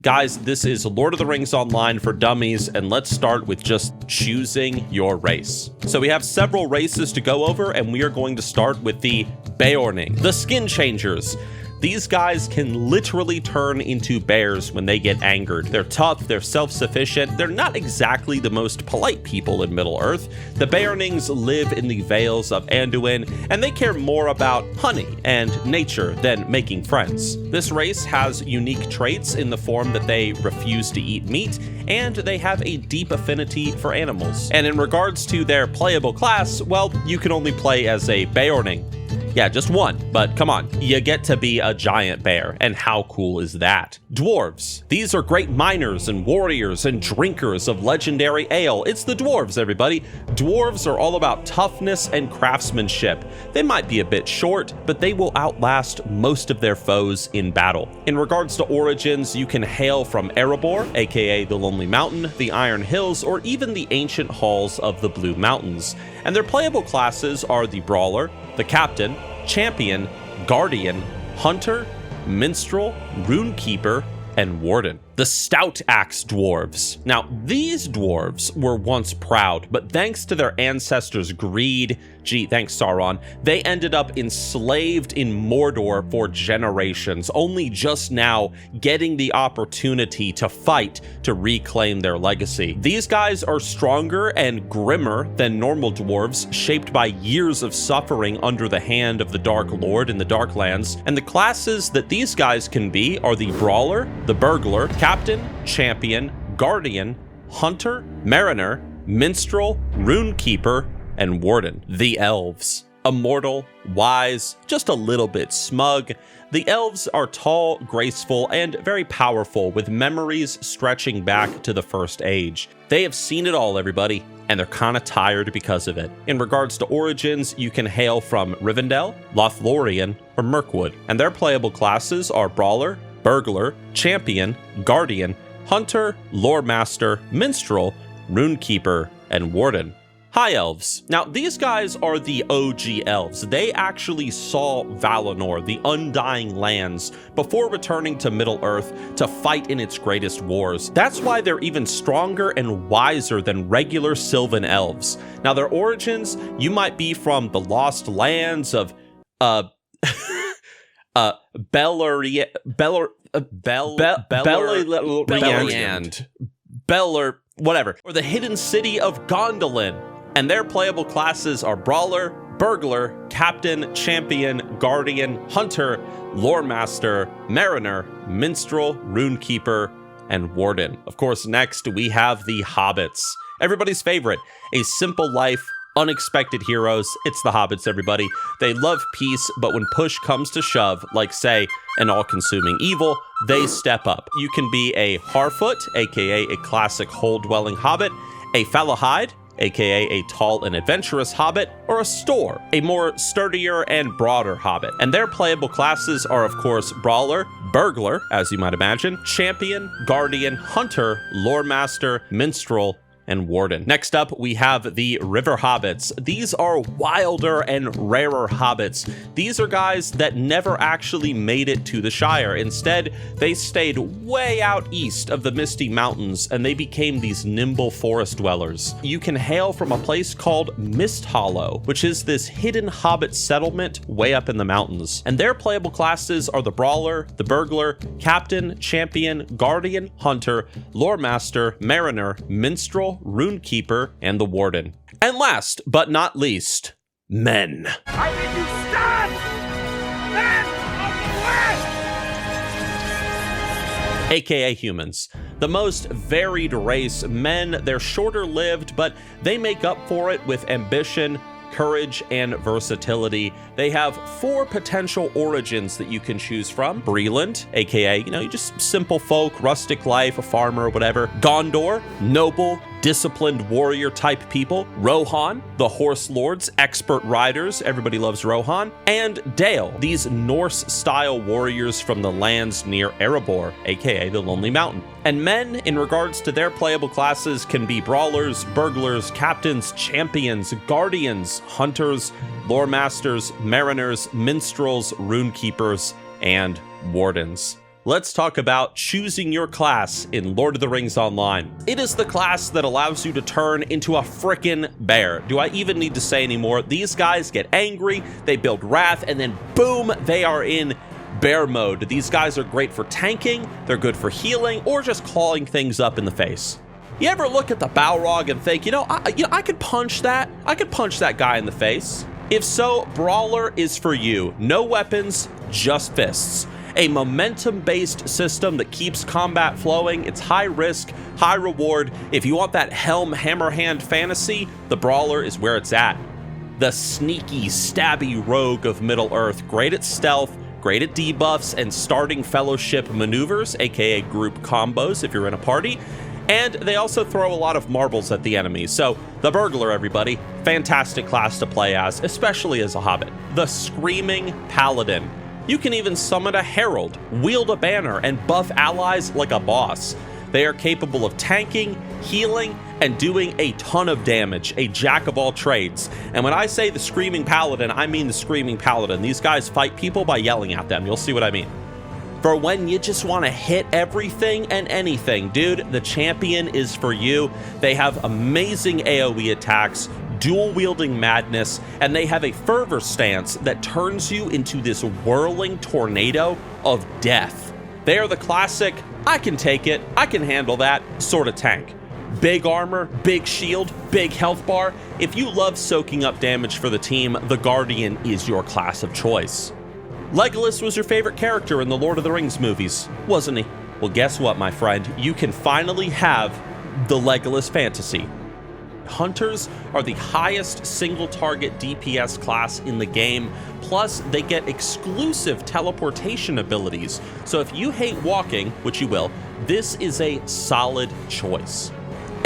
Guys, this is Lord of the Rings Online for Dummies, and let's start with just choosing your race. So we have several races to go over, and we are going to start with the Beorning, the Skin Changers. These guys can literally turn into bears when they get angered. They're tough, they're self-sufficient, they're not exactly the most polite people in Middle-earth. The Beornings live in the Vales of Anduin, and they care more about honey and nature than making friends. This race has unique traits in the form that they refuse to eat meat, and they have a deep affinity for animals. And in regards to their playable class, well, you can only play as a Beorning. Yeah, just one, but come on, you get to be a giant bear, and how cool is that? Dwarves. These are great miners and warriors and drinkers of legendary ale. It's the dwarves, everybody. Dwarves are all about toughness and craftsmanship. They might be a bit short, but they will outlast most of their foes in battle. In regards to origins, you can hail from Erebor, aka the Lonely Mountain, the Iron Hills, or even the ancient halls of the Blue Mountains. And their playable classes are the Brawler, the Captain, Champion, Guardian, Hunter, Minstrel, Rune Keeper, and Warden. The Stout Axe Dwarves. Now, these dwarves were once proud, but thanks to their ancestors' greed, thanks Sauron, they ended up enslaved in Mordor for generations, only just now getting the opportunity to fight to reclaim their legacy. These guys are stronger and grimmer than normal dwarves, shaped by years of suffering under the hand of the Dark Lord in the Darklands, and the classes that these guys can be are the Brawler, the Burglar, Captain, Champion, Guardian, Hunter, Mariner, Minstrel, Rune Keeper, and Warden. The Elves. Immortal, wise, just a little bit smug. The Elves are tall, graceful, and very powerful, with memories stretching back to the First Age. They have seen it all, everybody, and they're kinda tired because of it. In regards to origins, you can hail from Rivendell, Lothlorien, or Mirkwood, and their playable classes are Brawler, Burglar, Champion, Guardian, Hunter, Lore Master, Minstrel, Rune Keeper, and Warden. High Elves. Now, these guys are the OG Elves. They actually saw Valinor, the Undying Lands, before returning to Middle-earth to fight in its greatest wars. That's why they're even stronger and wiser than regular Sylvan Elves. Now, their origins, you might be from the Lost Lands of, Beleriand, whatever, or the hidden city of Gondolin. And their playable classes are Brawler, Burglar, Captain, Champion, Guardian, Hunter, Lore Master, Mariner, Minstrel, Rune Keeper, and Warden. Of course, next we have the Hobbits. Everybody's favorite, a simple life, unexpected heroes. It's the Hobbits, everybody. They love peace, but when push comes to shove, like say, an all-consuming evil, they step up. You can be a Harfoot, aka a classic hole-dwelling hobbit, a Fallahide, aka a tall and adventurous hobbit, or a Store, a more sturdier and broader hobbit. And their playable classes are, of course, Brawler, Burglar, as you might imagine, Champion, Guardian, Hunter, Lore Master, Minstrel, and Warden. Next up, we have the River Hobbits. These are wilder and rarer hobbits. These are guys that never actually made it to the Shire. Instead, they stayed way out east of the Misty Mountains, and they became these nimble forest dwellers. You can hail from a place called Mist Hollow, which is this hidden hobbit settlement way up in the mountains. And their playable classes are the Brawler, the Burglar, Captain, Champion, Guardian, Hunter, Lore Master, Mariner, Minstrel, Rune Keeper, and the Warden. And last but not least, men. I bid you stand! Men of the West! AKA humans. The most varied race, men. They're shorter lived, but they make up for it with ambition, courage, and versatility. They have 4 potential origins that you can choose from. Breland, aka, you just simple folk, rustic life, a farmer, whatever. Gondor, noble, disciplined warrior type people. Rohan, the horse lords, expert riders, everybody loves Rohan. And Dale, these Norse style warriors from the lands near Erebor, aka the Lonely Mountain. And men, in regards to their playable classes, can be Brawlers, Burglars, Captains, Champions, Guardians, Hunters, Lore Masters, Mariners, Minstrels, Rune Keepers, and Wardens. let's talk about choosing your class in Lord of the Rings Online. It is the class that allows you to turn into a frickin' bear. Do I even need to say anymore? These guys get angry, they build wrath, and then boom, they are in bear mode. These guys are great for tanking, they're good for healing, or just clawing things up in the face. You ever look at the Balrog and think, I could punch that. I could punch that guy in the face. If so, Brawler is for you. No weapons, just fists. A momentum-based system that keeps combat flowing. It's high risk, high reward. If you want that helm hammer hand fantasy, the Brawler is where it's at. The sneaky, stabby rogue of Middle-earth, great at stealth, great at debuffs and starting fellowship maneuvers, aka group combos if you're in a party. And they also throw a lot of marbles at the enemies. So the Burglar, everybody, fantastic class to play as, especially as a Hobbit. The Screaming Paladin. You can even summon a Herald, wield a banner, and buff allies like a boss. They are capable of tanking, healing, and doing a ton of damage, a jack of all trades. And when I say the Screaming Paladin, I mean the Screaming Paladin. These guys fight people by yelling at them. You'll see what I mean. For when you just want to hit everything and anything, dude, the champion is for you. They have amazing AoE attacks, dual-wielding madness, and they have a fervor stance that turns you into this whirling tornado of death. They are the classic, I can take it, I can handle that sort of tank. Big armor, big shield, big health bar. If you love soaking up damage for the team, the Guardian is your class of choice. Legolas was your favorite character in the Lord of the Rings movies, wasn't he? Well, guess what, my friend? You can finally have the Legolas fantasy. Hunters are the highest single target DPS class in the game, plus they get exclusive teleportation abilities. So if you hate walking, which you will, this is a solid choice.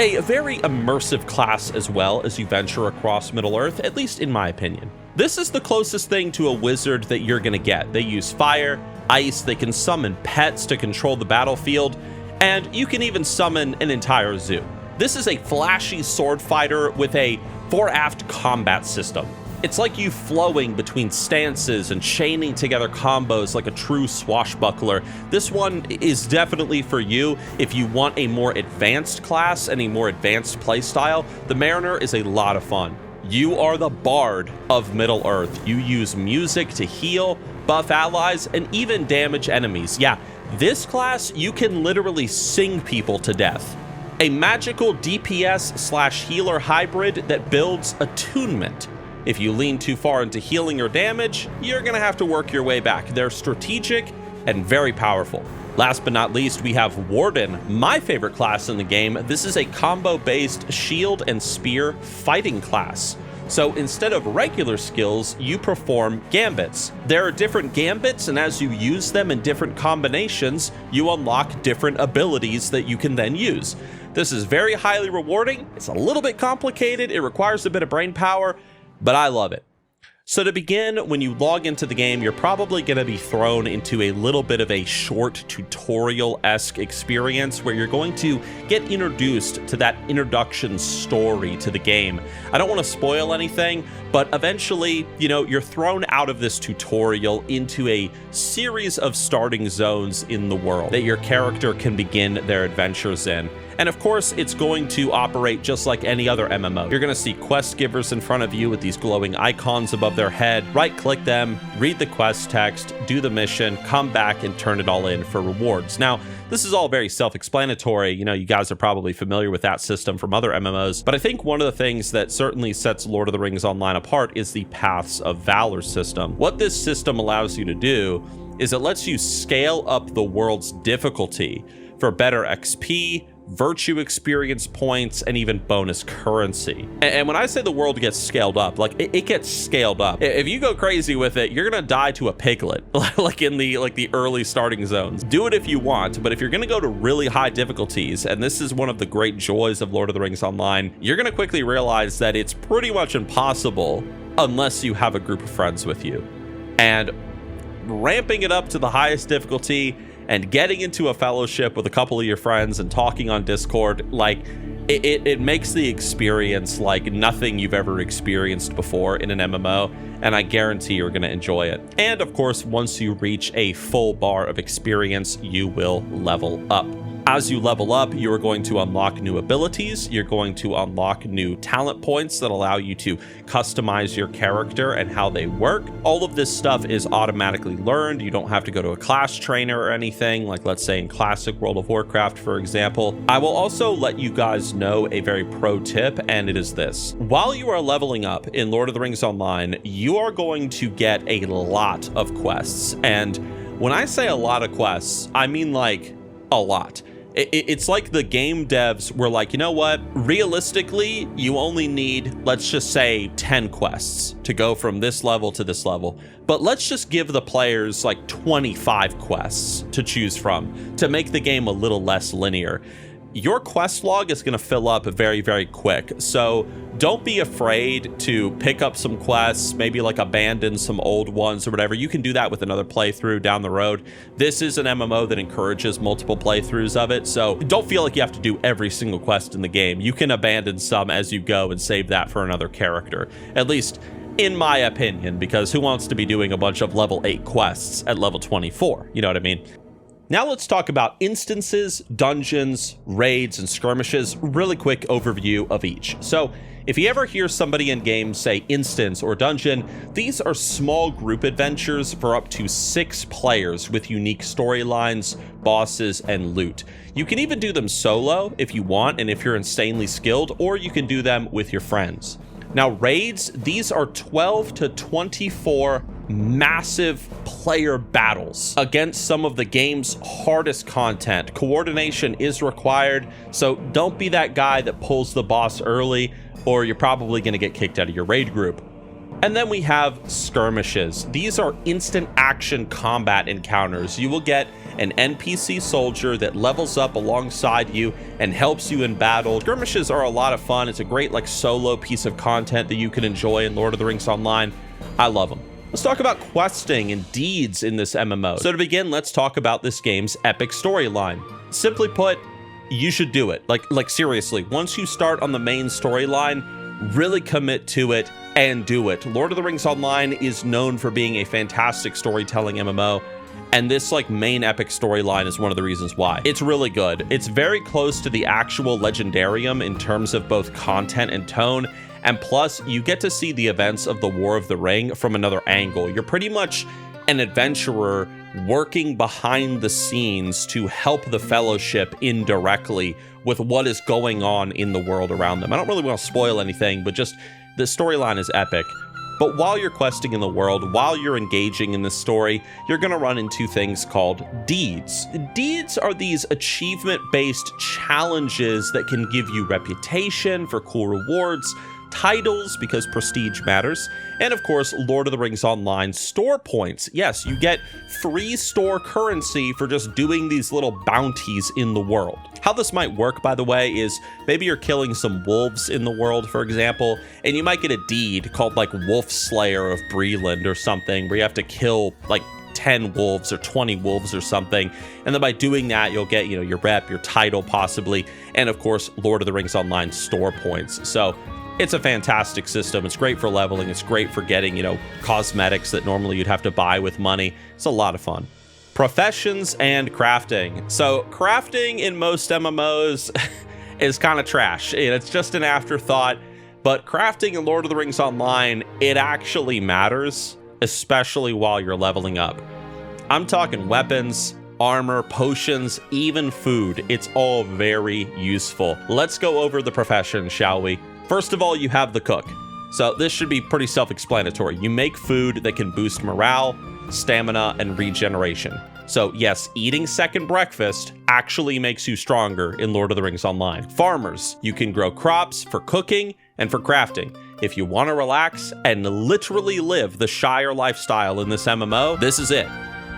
A very immersive class as well as you venture across Middle-earth, at least in my opinion. This is the closest thing to a wizard that you're gonna get. They use fire, ice, they can summon pets to control the battlefield, and you can even summon an entire zoo. This is a flashy sword fighter with a fore-aft combat system. It's like you flowing between stances and chaining together combos like a true swashbuckler. This one is definitely for you if you want a more advanced class and a more advanced playstyle. The Mariner is a lot of fun. You are the Bard of Middle-earth. You use music to heal, buff allies, and even damage enemies. Yeah, this class, you can literally sing people to death. A magical DPS/healer hybrid that builds attunement. If you lean too far into healing or damage, you're gonna have to work your way back. They're strategic and very powerful. Last but not least, we have Warden, my favorite class in the game. This is a combo-based shield and spear fighting class. So instead of regular skills, you perform gambits. There are different gambits, and as you use them in different combinations, you unlock different abilities that you can then use. This is very highly rewarding. It's a little bit complicated. It requires a bit of brain power, but I love it. So to begin, when you log into the game, you're probably going to be thrown into a little bit of a short tutorial-esque experience where you're going to get introduced to that introduction story to the game. I don't want to spoil anything, but eventually, you're thrown out of this tutorial into a series of starting zones in the world that your character can begin their adventures in. And of course, it's going to operate just like any other MMO. You're going to see quest givers in front of you with these glowing icons above their head. Right-click them, read the quest text, do the mission, come back and turn it all in for rewards. Now, this is all very self-explanatory. You guys are probably familiar with that system from other MMOs, but I think one of the things that certainly sets Lord of the Rings Online apart is the Paths of Valor system. What this system allows you to do is it lets you scale up the world's difficulty for better XP, virtue experience points, and even bonus currency. And when I say the world gets scaled up, like it gets scaled up. If you go crazy with it, you're gonna die to a piglet, like in the early starting zones. Do it if you want, but if you're gonna go to really high difficulties, and this is one of the great joys of Lord of the Rings Online, you're gonna quickly realize that it's pretty much impossible unless you have a group of friends with you. And ramping it up to the highest difficulty and getting into a fellowship with a couple of your friends and talking on Discord, like it makes the experience like nothing you've ever experienced before in an MMO, and I guarantee you're going to enjoy it. And of course, once you reach a full bar of experience, you will level up. As you level up, you are going to unlock new abilities. You're going to unlock new talent points that allow you to customize your character and how they work. All of this stuff is automatically learned. You don't have to go to a class trainer or anything, like let's say in classic World of Warcraft, for example. I will also let you guys know a very pro tip, and it is this. While you are leveling up in Lord of the Rings Online, you are going to get a lot of quests. And when I say a lot of quests, I mean like a lot. It's like the game devs were like, you know what? Realistically, you only need, let's just say 10 quests to go from this level to this level. But let's just give the players like 25 quests to choose from to make the game a little less linear. Your quest log is going to fill up very, very quick. So don't be afraid to pick up some quests, maybe like abandon some old ones or whatever. You can do that with another playthrough down the road. This is an MMO that encourages multiple playthroughs of it. So don't feel like you have to do every single quest in the game. You can abandon some as you go and save that for another character. At least in my opinion, because who wants to be doing a bunch of level 8 quests at level 24? You know what I mean? Now let's talk about instances, dungeons, raids, and skirmishes. Really quick overview of each. So if you ever hear somebody in games say instance or dungeon, these are small group adventures for up to 6 players with unique storylines, bosses, and loot. You can even do them solo if you want and if you're insanely skilled, or you can do them with your friends. Now, raids, these are 12 to 24 massive player battles against some of the game's hardest content. Coordination is required, so don't be that guy that pulls the boss early, or you're probably going to get kicked out of your raid group. And then we have skirmishes. These are instant action combat encounters. You will get an NPC soldier that levels up alongside you and helps you in battle. Skirmishes are a lot of fun. It's a great like solo piece of content that you can enjoy in Lord of the Rings Online. I love them. Let's talk about questing and deeds in this MMO. So to begin, let's talk about this game's epic storyline. Simply put, you should do it. Like seriously, once you start on the main storyline, really commit to it and do it. Lord of the Rings Online is known for being a fantastic storytelling MMO, and this like main epic storyline is one of the reasons why. It's really good. It's very close to the actual Legendarium in terms of both content and tone, and plus you get to see the events of the War of the Ring from another angle. You're pretty much an adventurer working behind the scenes to help the Fellowship indirectly with what is going on in the world around them. I don't really want to spoil anything, but just the storyline is epic. But while you're questing in the world, while you're engaging in the story, you're going to run into things called deeds. Deeds are these achievement-based challenges that can give you reputation for cool rewards, titles because prestige matters, and of course, Lord of the Rings Online store points. Yes, you get free store currency for just doing these little bounties in the world. How this might work, by the way, is maybe you're killing some wolves in the world, for example, and you might get a deed called like Wolf Slayer of Breland or something, where you have to kill like 10 wolves or 20 wolves or something, and then by doing that you'll get, you know, your rep, your title possibly, and of course Lord of the Rings Online store points. So it's a fantastic system. It's great for leveling. It's great for getting, you know, cosmetics that normally you'd have to buy with money. It's a lot of fun. Professions and crafting. So crafting in most MMOs is kind of trash. It's just an afterthought, but crafting in Lord of the Rings Online, it actually matters, especially while you're leveling up. I'm talking weapons, armor, potions, even food. It's all very useful. Let's go over the professions, shall we? First of all, you have the cook. So this should be pretty self-explanatory. You make food that can boost morale, stamina, and regeneration. So yes, eating second breakfast actually makes you stronger in Lord of the Rings Online. Farmers, you can grow crops for cooking and for crafting. If you want to relax and literally live the Shire lifestyle in this MMO, this is it.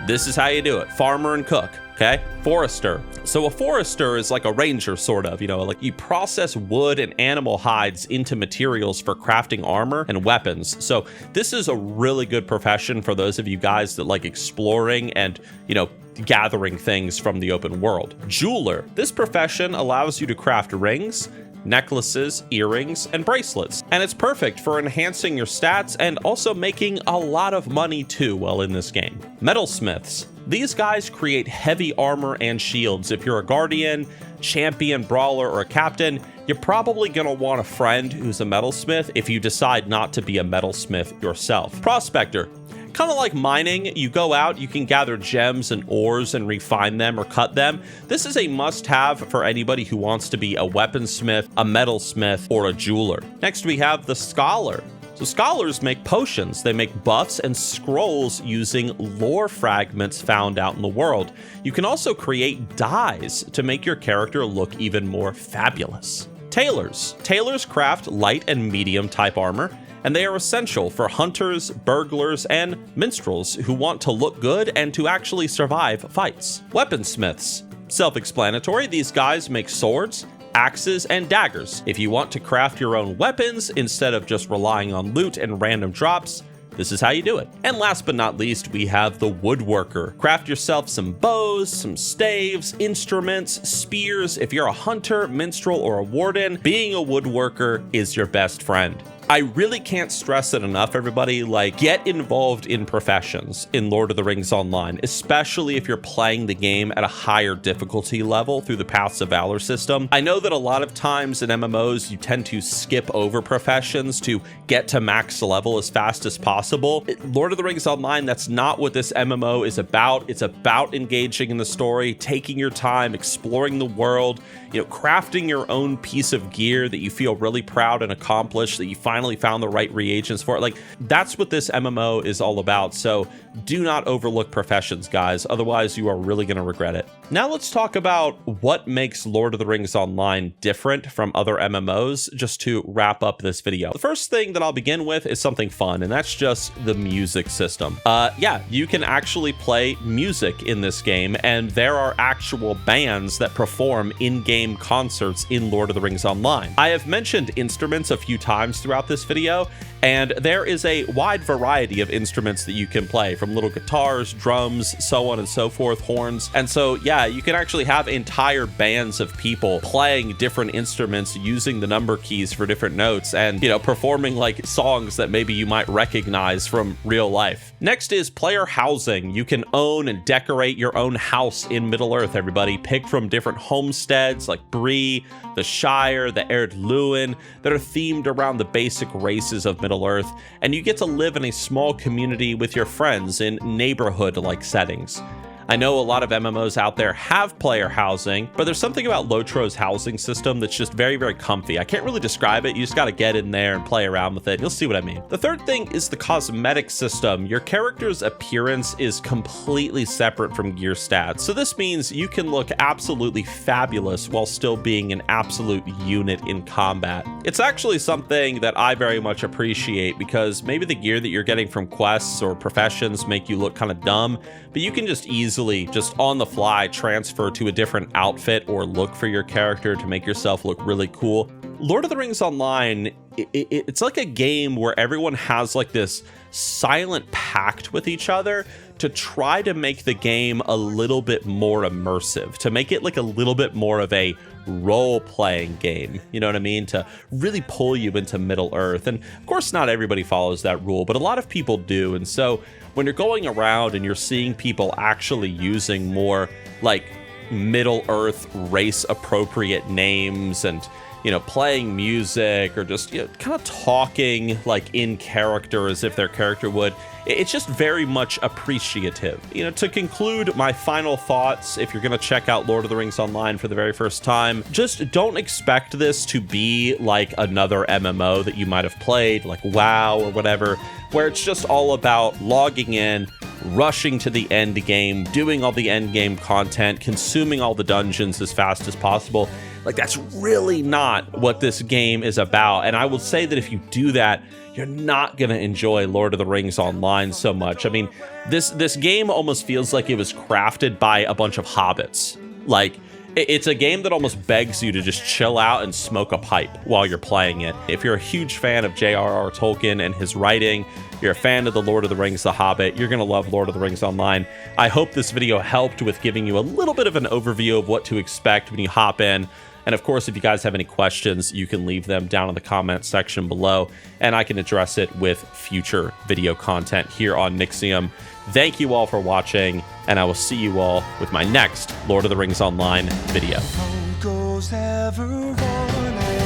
This is how you do it. Farmer and cook. Okay, forester. So a forester is like a ranger, sort of, you know, like you process wood and animal hides into materials for crafting armor and weapons. So this is a really good profession for those of you guys that like exploring and, you know, gathering things from the open world. Jeweler. This profession allows you to craft rings, necklaces, earrings, and bracelets. And it's perfect for enhancing your stats and also making a lot of money too while in this game. Metalsmiths. These guys create heavy armor and shields. If you're a guardian, champion, brawler, or a captain, you're probably gonna want a friend who's a metalsmith if you decide not to be a metalsmith yourself. Prospector. Kind of like mining, you go out, you can gather gems and ores and refine them or cut them. This is a must-have for anybody who wants to be a weaponsmith, a metalsmith, or a jeweler. Next, we have the Scholar. So scholars make potions. They make buffs and scrolls using lore fragments found out in the world. You can also create dyes to make your character look even more fabulous. Tailors. Tailors craft light and medium type armor, and they are essential for hunters, burglars, and minstrels who want to look good and to actually survive fights. Weaponsmiths. Self-explanatory, these guys make swords, axes, and daggers. If you want to craft your own weapons instead of just relying on loot and random drops, this is how you do it. And last but not least, we have the woodworker. Craft yourself some bows, some staves, instruments, spears. If you're a hunter, minstrel, or a warden, being a woodworker is your best friend. I really can't stress it enough, everybody. Like, get involved in professions in Lord of the Rings Online, especially if you're playing the game at a higher difficulty level through the Paths of Valor system. I know that a lot of times in MMOs, you tend to skip over professions to get to max level as fast as possible. Lord of the Rings Online, that's not what this MMO is about. It's about engaging in the story, taking your time, exploring the world, crafting your own piece of gear that you feel really proud and accomplished, that you finally found the right reagents for it. Like, that's what this MMO is all about. So do not overlook professions, guys. Otherwise, you are really going to regret it. Now let's talk about what makes Lord of the Rings Online different from other MMOs, just to wrap up this video. The first thing that I'll begin with is something fun, and that's just the music system. Yeah, you can actually play music in this game, and there are actual bands that perform in-game concerts in Lord of the Rings Online. I have mentioned instruments a few times throughout this video, and there is a wide variety of instruments that you can play, from little guitars, drums, so on and so forth, horns. And so, yeah, you can actually have entire bands of people playing different instruments using the number keys for different notes and, performing like songs that maybe you might recognize from real life. Next is player housing. You can own and decorate your own house in Middle-earth, everybody. Pick from different homesteads like Bree, the Shire, the Erd Luin, that are themed around the basic races of Middle-earth, and you get to live in a small community with your friends in neighborhood-like settings. I know a lot of MMOs out there have player housing, but there's something about LOTRO's housing system that's just very, very comfy. I can't really describe it. You just got to get in there and play around with it. You'll see what I mean. The third thing is the cosmetic system. Your character's appearance is completely separate from gear stats. So this means you can look absolutely fabulous while still being an absolute unit in combat. It's actually something that I very much appreciate, because maybe the gear that you're getting from quests or professions make you look kind of dumb, but you can just easily, just on the fly, transfer to a different outfit or look for your character to make yourself look really cool. Lord of the Rings Online, it's like a game where everyone has like this silent pact with each other to try to make the game a little bit more immersive, to make it like a little bit more of a role-playing game, you know what I mean? To really pull you into Middle-earth. And of course, not everybody follows that rule, but a lot of people do. And so when you're going around and you're seeing people actually using more like Middle-earth race-appropriate names and, playing music or just, kind of talking like in character as if their character would, it's just very much appreciative. To conclude, my final thoughts, if you're going to check out Lord of the Rings Online for the very first time, just don't expect this to be like another MMO that you might have played, like WoW or whatever, where it's just all about logging in, rushing to the end game, doing all the end game content, consuming all the dungeons as fast as possible. Like, that's really not what this game is about. And I will say that if you do that, you're not going to enjoy Lord of the Rings Online so much. I mean, this game almost feels like it was crafted by a bunch of hobbits. Like, it's a game that almost begs you to just chill out and smoke a pipe while you're playing it. If you're a huge fan of J.R.R. Tolkien and his writing, you're a fan of The Lord of the Rings, The Hobbit, you're going to love Lord of the Rings Online. I hope this video helped with giving you a little bit of an overview of what to expect when you hop in. And of course, if you guys have any questions, you can leave them down in the comment section below, and I can address it with future video content here on Nixium. Thank you all for watching, and I will see you all with my next Lord of the Rings Online video. Goes ever on